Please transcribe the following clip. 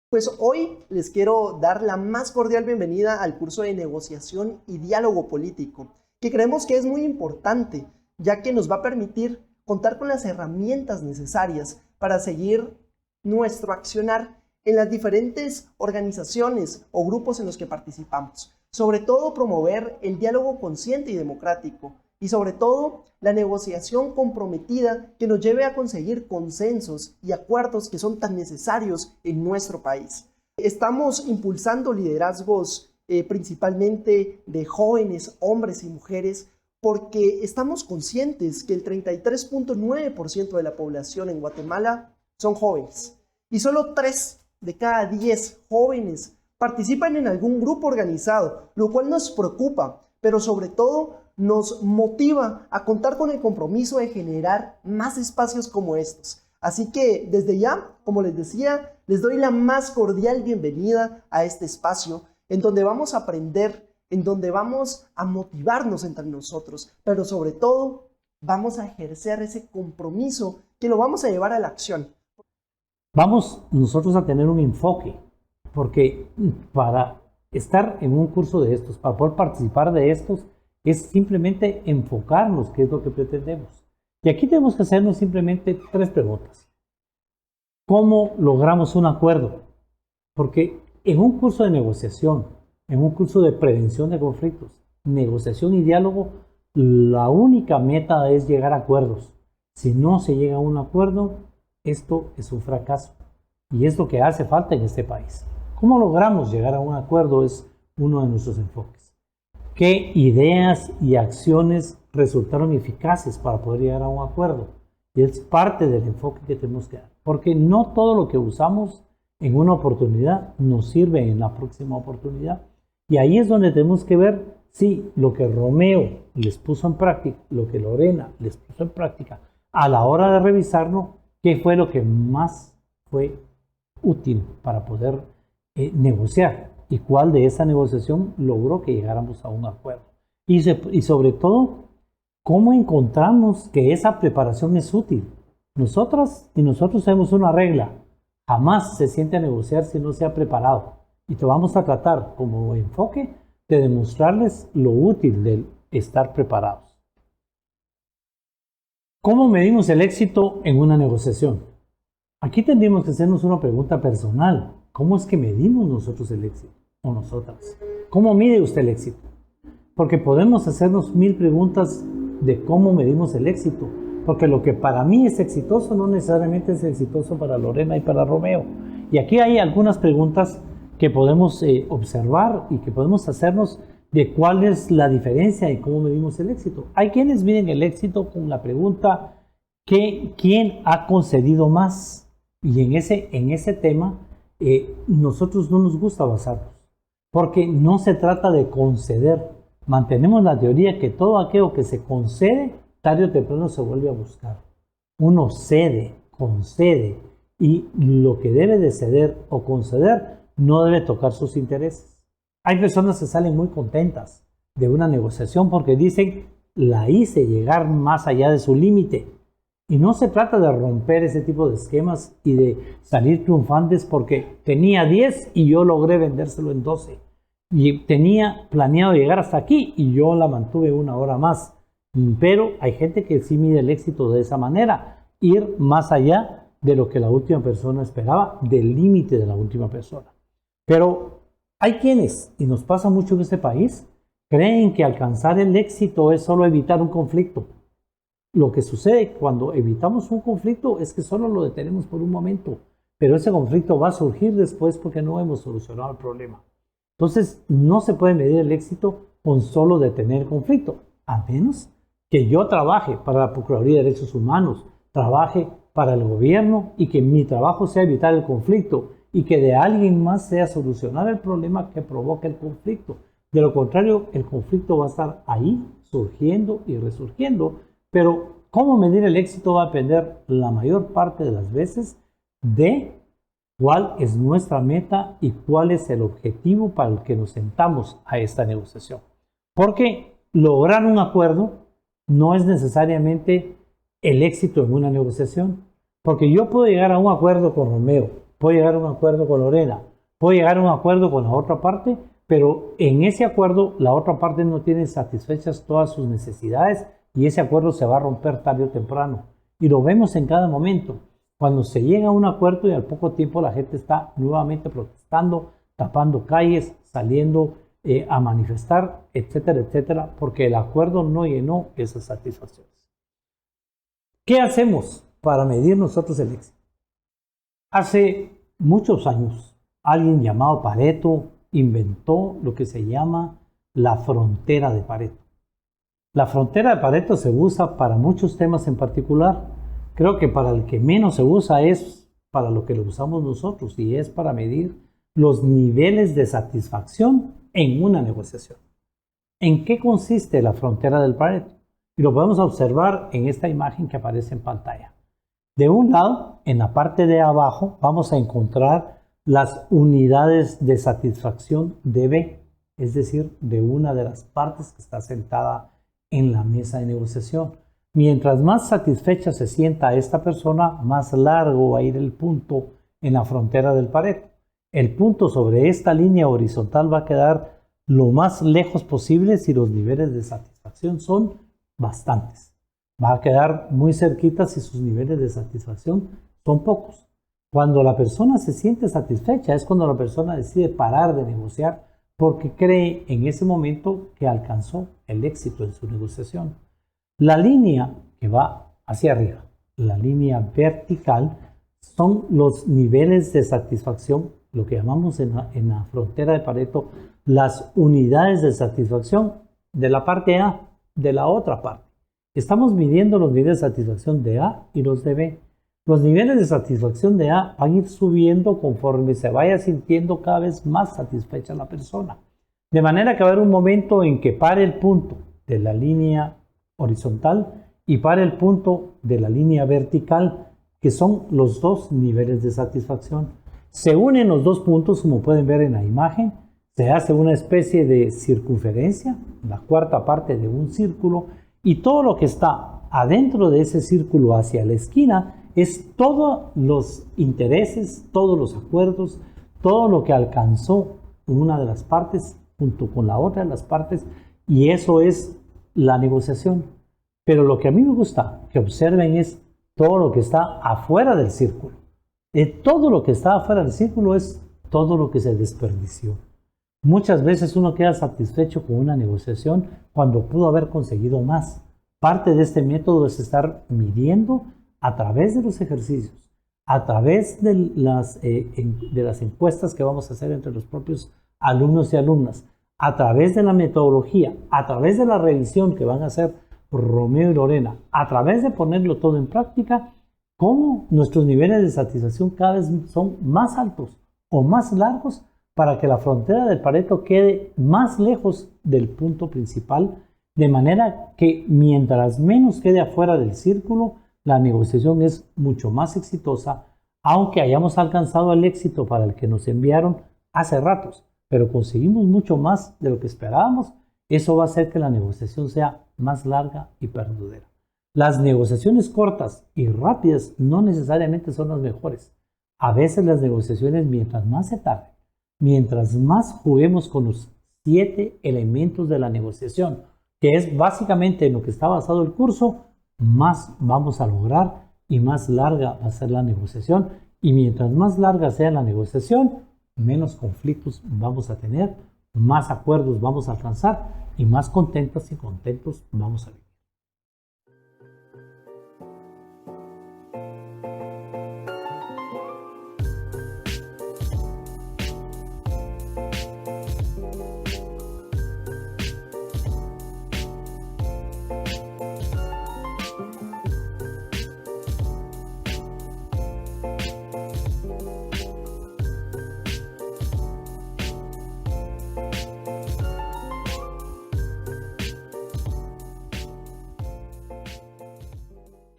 Pues hoy les quiero dar la más cordial bienvenida al curso de negociación y diálogo político, que creemos que es muy importante, ya que nos va a permitir contar con las herramientas necesarias para seguir nuestro accionar en las diferentes organizaciones o grupos en los que participamos. Sobre todo promover el diálogo consciente y democrático, y sobre todo la negociación comprometida que nos lleve a conseguir consensos y acuerdos que son tan necesarios en nuestro país. Estamos impulsando liderazgos principalmente de jóvenes, hombres y mujeres, porque estamos conscientes que el 33.9% de la población en Guatemala son jóvenes y solo 3 de cada 10 jóvenes participan en algún grupo organizado, lo cual nos preocupa, pero sobre todo nos motiva a contar con el compromiso de generar más espacios como estos. Así que desde ya, como les decía, les doy la más cordial bienvenida a este espacio en donde vamos a aprender, en donde vamos a motivarnos entre nosotros, pero sobre todo vamos a ejercer ese compromiso que lo vamos a llevar a la acción. Vamos nosotros a tener un enfoque, porque para estar en un curso de estos, para poder participar de estos, es simplemente enfocarnos qué es lo que pretendemos. Y aquí tenemos que hacernos simplemente 3 preguntas. ¿Cómo logramos un acuerdo? Porque en un curso de negociación, en un curso de prevención de conflictos, negociación y diálogo, la única meta es llegar a acuerdos. Si no se llega a un acuerdo, esto es un fracaso. Y es lo que hace falta en este país. ¿Cómo logramos llegar a un acuerdo? Es uno de nuestros enfoques. ¿Qué ideas y acciones resultaron eficaces para poder llegar a un acuerdo? Y es parte del enfoque que tenemos que dar. Porque no todo lo que usamos en una oportunidad nos sirve en la próxima oportunidad. Y ahí es donde tenemos que ver si lo que Romeo les puso en práctica, lo que Lorena les puso en práctica, a la hora de revisarlo, qué fue lo que más fue útil para poder negociar y cuál de esa negociación logró que llegáramos a un acuerdo. Y sobre todo, cómo encontramos que esa preparación es útil. Nosotras y nosotros tenemos una regla: jamás se siente a negociar si no se ha preparado. Y te vamos a tratar como enfoque de demostrarles lo útil de estar preparados. ¿Cómo medimos el éxito en una negociación? Aquí tendríamos que hacernos una pregunta personal. ¿Cómo es que medimos nosotros el éxito? O nosotras. ¿Cómo mide usted el éxito? Porque podemos hacernos 1000 preguntas de cómo medimos el éxito. Porque lo que para mí es exitoso no necesariamente es exitoso para Lorena y para Romeo. Y aquí hay algunas preguntas que podemos observar y que podemos hacernos de cuál es la diferencia y cómo medimos el éxito. Hay quienes miden el éxito con la pregunta ¿quién ha concedido más? Y en ese tema nosotros no nos gusta basarnos, porque no se trata de conceder. Mantenemos la teoría que todo aquello que se concede, tarde o temprano se vuelve a buscar. Uno cede, concede, y lo que debe de ceder o conceder no debe tocar sus intereses. Hay personas que salen muy contentas de una negociación porque dicen, la hice llegar más allá de su límite. Y no se trata de romper ese tipo de esquemas y de salir triunfantes porque tenía 10 y yo logré vendérselo en 12. Y tenía planeado llegar hasta aquí y yo la mantuve 1 hora más. Pero hay gente que sí mide el éxito de esa manera, ir más allá de lo que la última persona esperaba, del límite de la última persona. Pero hay quienes, y nos pasa mucho en este país, creen que alcanzar el éxito es solo evitar un conflicto. Lo que sucede cuando evitamos un conflicto es que solo lo detenemos por un momento, pero ese conflicto va a surgir después porque no hemos solucionado el problema. Entonces, no se puede medir el éxito con solo detener el conflicto, a menos que yo trabaje para la Procuraduría de Derechos Humanos, trabaje para el gobierno y que mi trabajo sea evitar el conflicto y que de alguien más sea solucionar el problema que provoca el conflicto. De lo contrario, el conflicto va a estar ahí, surgiendo y resurgiendo. Pero cómo medir el éxito va a depender la mayor parte de las veces de cuál es nuestra meta y cuál es el objetivo para el que nos sentamos a esta negociación. Porque lograr un acuerdo no es necesariamente el éxito en una negociación. Porque yo puedo llegar a un acuerdo con Romeo puedo llegar a un acuerdo con Lorena, puedo llegar a un acuerdo con la otra parte, pero en ese acuerdo la otra parte no tiene satisfechas todas sus necesidades y ese acuerdo se va a romper tarde o temprano. Y lo vemos en cada momento. Cuando se llega a un acuerdo y al poco tiempo la gente está nuevamente protestando, tapando calles, saliendo a manifestar, etcétera, etcétera, porque el acuerdo no llenó esas satisfacciones. ¿Qué hacemos para medir nosotros el éxito? Hace muchos años, alguien llamado Pareto inventó lo que se llama la frontera de Pareto. La frontera de Pareto se usa para muchos temas en particular. Creo que para el que menos se usa es para lo que lo usamos nosotros y es para medir los niveles de satisfacción en una negociación. ¿En qué consiste la frontera del Pareto? Y lo podemos observar en esta imagen que aparece en pantalla. De un lado, en la parte de abajo, vamos a encontrar las unidades de satisfacción de B, es decir, de una de las partes que está sentada en la mesa de negociación. Mientras más satisfecha se sienta esta persona, más largo va a ir el punto en la frontera del Pareto. El punto sobre esta línea horizontal va a quedar lo más lejos posible si los niveles de satisfacción son bastantes. Va a quedar muy cerquita si sus niveles de satisfacción son pocos. Cuando la persona se siente satisfecha es cuando la persona decide parar de negociar porque cree en ese momento que alcanzó el éxito en su negociación. La línea que va hacia arriba, la línea vertical, son los niveles de satisfacción, lo que llamamos en la frontera de Pareto, las unidades de satisfacción de la parte A, de la otra parte. Estamos midiendo los niveles de satisfacción de A y los de B. Los niveles de satisfacción de A van a ir subiendo conforme se vaya sintiendo cada vez más satisfecha la persona. De manera que va a haber un momento en que pare el punto de la línea horizontal y pare el punto de la línea vertical, que son los dos niveles de satisfacción. Se unen los dos puntos, como pueden ver en la imagen, se hace una especie de circunferencia, la cuarta parte de un círculo, y todo lo que está adentro de ese círculo hacia la esquina es todos los intereses, todos los acuerdos, todo lo que alcanzó una de las partes junto con la otra de las partes, y eso es la negociación. Pero lo que a mí me gusta que observen es todo lo que está afuera del círculo. Todo lo que está afuera del círculo es todo lo que se desperdició. Muchas veces uno queda satisfecho con una negociación cuando pudo haber conseguido más. Parte de este método es estar midiendo a través de los ejercicios, a través de las encuestas que vamos a hacer entre los propios alumnos y alumnas, a través de la metodología, a través de la revisión que van a hacer Romeo y Lorena, a través de ponerlo todo en práctica, cómo nuestros niveles de satisfacción cada vez son más altos o más largos para que la frontera del Pareto quede más lejos del punto principal, de manera que mientras menos quede afuera del círculo, la negociación es mucho más exitosa, aunque hayamos alcanzado el éxito para el que nos enviaron hace ratos, pero conseguimos mucho más de lo que esperábamos. Eso va a hacer que la negociación sea más larga y perdurera. Las negociaciones cortas y rápidas no necesariamente son las mejores. A veces las negociaciones, mientras más se tarde, mientras más juguemos con los 7 elementos de la negociación, que es básicamente en lo que está basado el curso, más vamos a lograr y más larga va a ser la negociación. Y mientras más larga sea la negociación, menos conflictos vamos a tener, más acuerdos vamos a alcanzar y más contentas y contentos vamos a vivir.